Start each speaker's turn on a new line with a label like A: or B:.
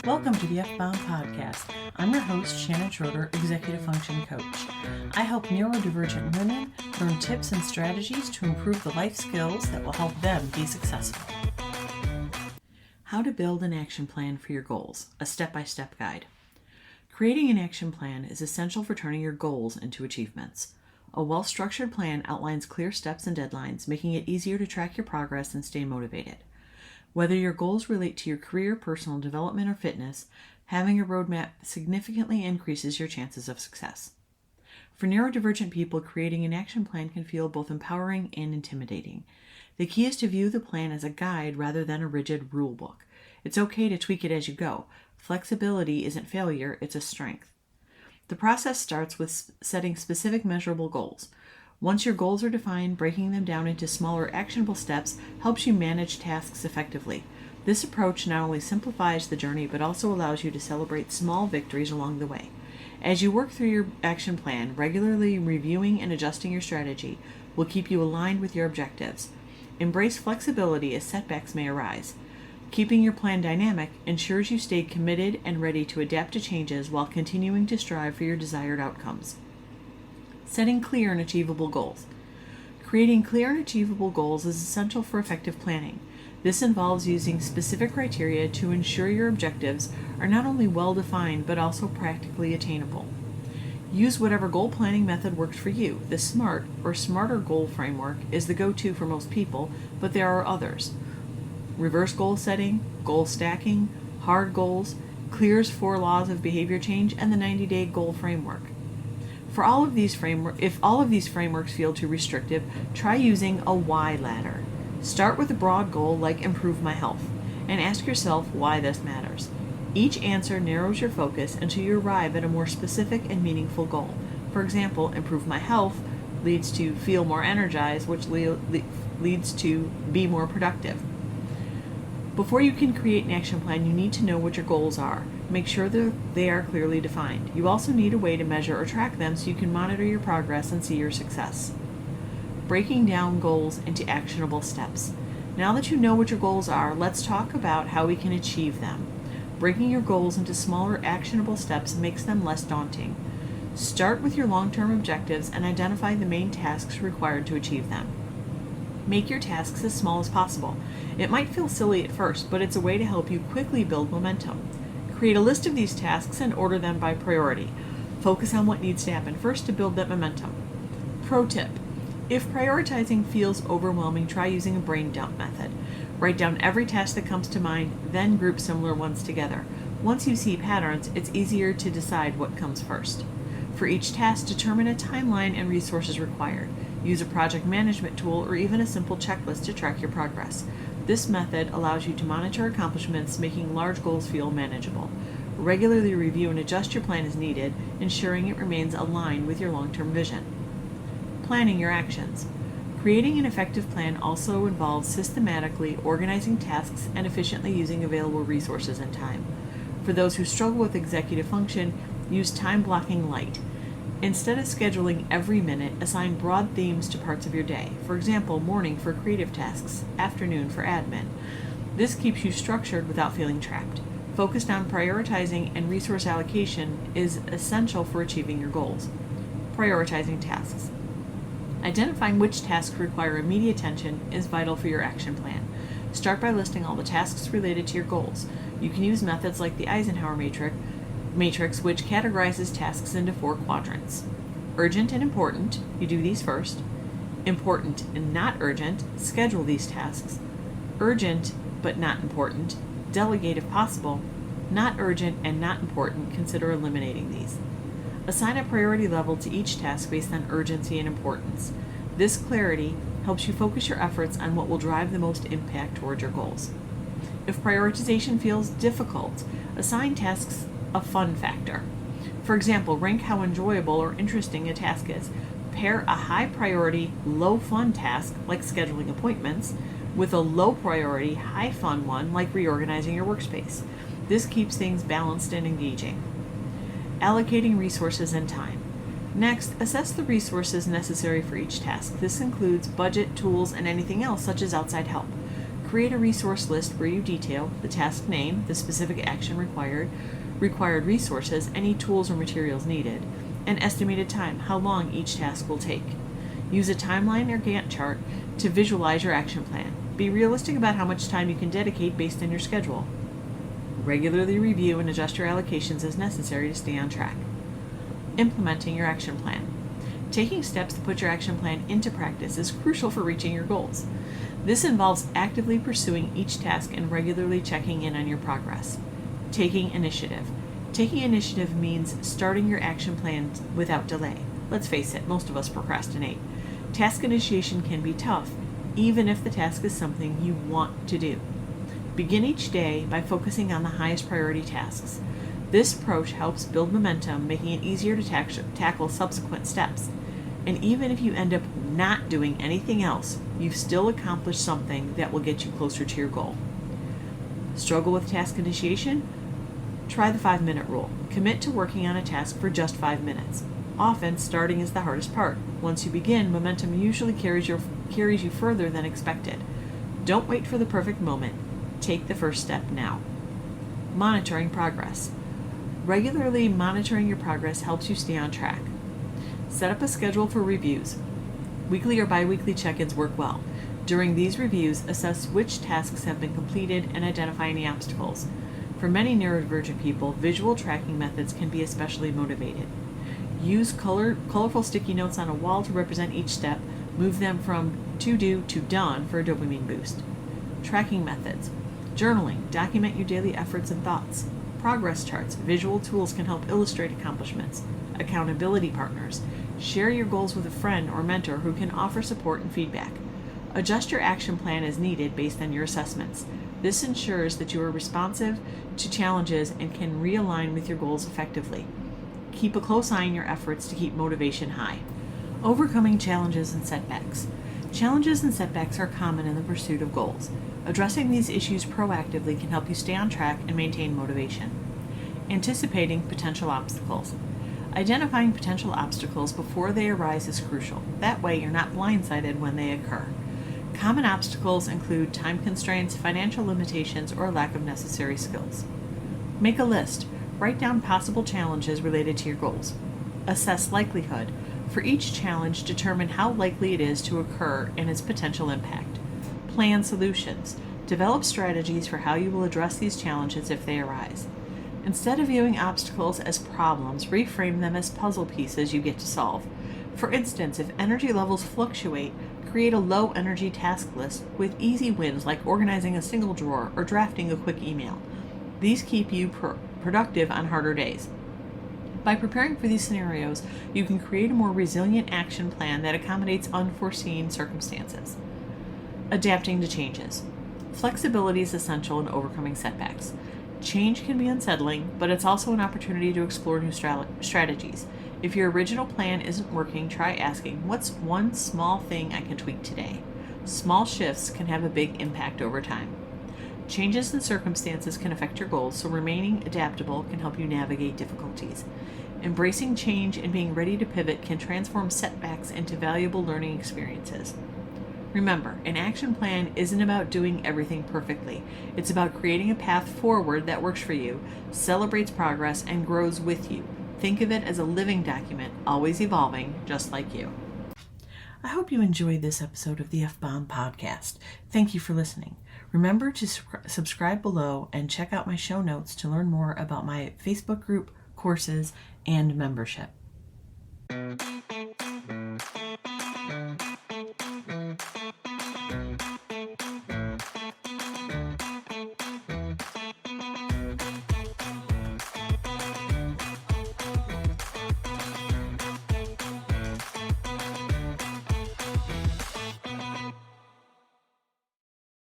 A: Welcome to the F-Bound Podcast. I'm your host, Shannon Schroeder, Executive Function Coach. I help neurodivergent women learn tips and strategies to improve the life skills that will help them be successful. How to build an action plan for your goals, a step-by-step guide. Creating an action plan is essential for turning your goals into achievements. A well-structured plan outlines clear steps and deadlines, making it easier to track your progress and stay motivated. Whether your goals relate to your career, personal development, or fitness, having a roadmap significantly increases your chances of success. For neurodivergent people, creating an action plan can feel both empowering and intimidating. The key is to view the plan as a guide rather than a rigid rule book. It's okay to tweak it as you go. Flexibility isn't failure, it's a strength. The process starts with setting specific measurable goals. Once your goals are defined, breaking them down into smaller actionable steps helps you manage tasks effectively. This approach not only simplifies the journey, but also allows you to celebrate small victories along the way. As you work through your action plan, regularly reviewing and adjusting your strategy will keep you aligned with your objectives. Embrace flexibility as setbacks may arise. Keeping your plan dynamic ensures you stay committed and ready to adapt to changes while continuing to strive for your desired outcomes. Setting clear and achievable goals. Creating clear and achievable goals is essential for effective planning. This involves using specific criteria to ensure your objectives are not only well-defined but also practically attainable. Use whatever goal planning method works for you. The SMART or Smarter Goal Framework is the go-to for most people, but there are others. Reverse goal setting, goal stacking, hard goals, CLEAR's 4 laws of behavior change, and the 90-day goal framework. If all of these frameworks feel too restrictive, try using a why ladder. Start with a broad goal like improve my health, and ask yourself why this matters. Each answer narrows your focus until you arrive at a more specific and meaningful goal. For example, improve my health leads to feel more energized, which leads to be more productive. Before you can create an action plan, you need to know what your goals are. Make sure that they are clearly defined. You also need a way to measure or track them so you can monitor your progress and see your success. Breaking down goals into actionable steps. Now that you know what your goals are, let's talk about how we can achieve them. Breaking your goals into smaller actionable steps makes them less daunting. Start with your long-term objectives and identify the main tasks required to achieve them. Make your tasks as small as possible. It might feel silly at first, but it's a way to help you quickly build momentum. Create a list of these tasks and order them by priority. Focus on what needs to happen first to build that momentum. Pro tip: if prioritizing feels overwhelming, try using a brain dump method. Write down every task that comes to mind, then group similar ones together. Once you see patterns, it's easier to decide what comes first. For each task, determine a timeline and resources required. Use a project management tool or even a simple checklist to track your progress. This method allows you to monitor accomplishments, making large goals feel manageable. Regularly review and adjust your plan as needed, ensuring it remains aligned with your long-term vision. Planning your actions. Creating an effective plan also involves systematically organizing tasks and efficiently using available resources and time. For those who struggle with executive function, use time blocking light. Instead of scheduling every minute, assign broad themes to parts of your day. For example, morning for creative tasks, afternoon for admin. This keeps you structured without feeling trapped. Focused on prioritizing and resource allocation is essential for achieving your goals. Prioritizing tasks. Identifying which tasks require immediate attention is vital for your action plan. Start by listing all the tasks related to your goals. You can use methods like the Eisenhower matrix, which categorizes tasks into 4 quadrants. Urgent and important, you do these first. Important and not urgent, schedule these tasks. Urgent but not important, delegate if possible. Not urgent and not important, consider eliminating these. Assign a priority level to each task based on urgency and importance. This clarity helps you focus your efforts on what will drive the most impact toward your goals. If prioritization feels difficult, assign tasks a fun factor. For example, rank how enjoyable or interesting a task is. Pair a high priority, low fun task, like scheduling appointments, with a low priority, high fun one, like reorganizing your workspace. This keeps things balanced and engaging. Allocating resources and time. Next, assess the resources necessary for each task. This includes budget, tools, and anything else such as outside help. Create a resource list where you detail the task name, the specific action required resources, any tools or materials needed, and estimated time, how long each task will take. Use a timeline or Gantt chart to visualize your action plan. Be realistic about how much time you can dedicate based on your schedule. Regularly review and adjust your allocations as necessary to stay on track. Implementing your action plan. Taking steps to put your action plan into practice is crucial for reaching your goals. This involves actively pursuing each task and regularly checking in on your progress. Taking initiative. Taking initiative means starting your action plan without delay. Let's face it, most of us procrastinate. Task initiation can be tough, even if the task is something you want to do. Begin each day by focusing on the highest priority tasks. This approach helps build momentum, making it easier to tackle subsequent steps. And even if you end up not doing anything else, you've still accomplished something that will get you closer to your goal. Struggle with task initiation? Try the 5-minute rule. Commit to working on a task for just 5 minutes. Often, starting is the hardest part. Once you begin, momentum usually carries you further than expected. Don't wait for the perfect moment. Take the first step now. Monitoring progress. Regularly monitoring your progress helps you stay on track. Set up a schedule for reviews. Weekly or bi-weekly check-ins work well. During these reviews, assess which tasks have been completed and identify any obstacles. For many neurodivergent people, visual tracking methods can be especially motivated. Use colorful sticky notes on a wall to represent each step. Move them from to do to done for a dopamine boost. Tracking methods. Journaling. Document your daily efforts and thoughts. Progress charts. Visual tools can help illustrate accomplishments. Accountability partners. Share your goals with a friend or mentor who can offer support and feedback. Adjust your action plan as needed based on your assessments. This ensures that you are responsive to challenges and can realign with your goals effectively. Keep a close eye on your efforts to keep motivation high. Overcoming challenges and setbacks. Challenges and setbacks are common in the pursuit of goals. Addressing these issues proactively can help you stay on track and maintain motivation. Anticipating potential obstacles. Identifying potential obstacles before they arise is crucial. That way, you're not blindsided when they occur. Common obstacles include time constraints, financial limitations, or lack of necessary skills. Make a list. Write down possible challenges related to your goals. Assess likelihood. For each challenge, determine how likely it is to occur and its potential impact. Plan solutions. Develop strategies for how you will address these challenges if they arise. Instead of viewing obstacles as problems, reframe them as puzzle pieces you get to solve. For instance, if energy levels fluctuate, create a low-energy task list with easy wins like organizing a single drawer or drafting a quick email. These keep you productive on harder days. By preparing for these scenarios, you can create a more resilient action plan that accommodates unforeseen circumstances. Adapting to changes. Flexibility is essential in overcoming setbacks. Change can be unsettling, but it's also an opportunity to explore new strategies. If your original plan isn't working, try asking, what's one small thing I can tweak today? Small shifts can have a big impact over time. Changes in circumstances can affect your goals, so remaining adaptable can help you navigate difficulties. Embracing change and being ready to pivot can transform setbacks into valuable learning experiences. Remember, an action plan isn't about doing everything perfectly. It's about creating a path forward that works for you, celebrates progress, and grows with you. Think of it as a living document, always evolving, just like you. I hope you enjoyed this episode of the F-Bomb Podcast. Thank you for listening. Remember to subscribe below and check out my show notes to learn more about my Facebook group, courses, and membership.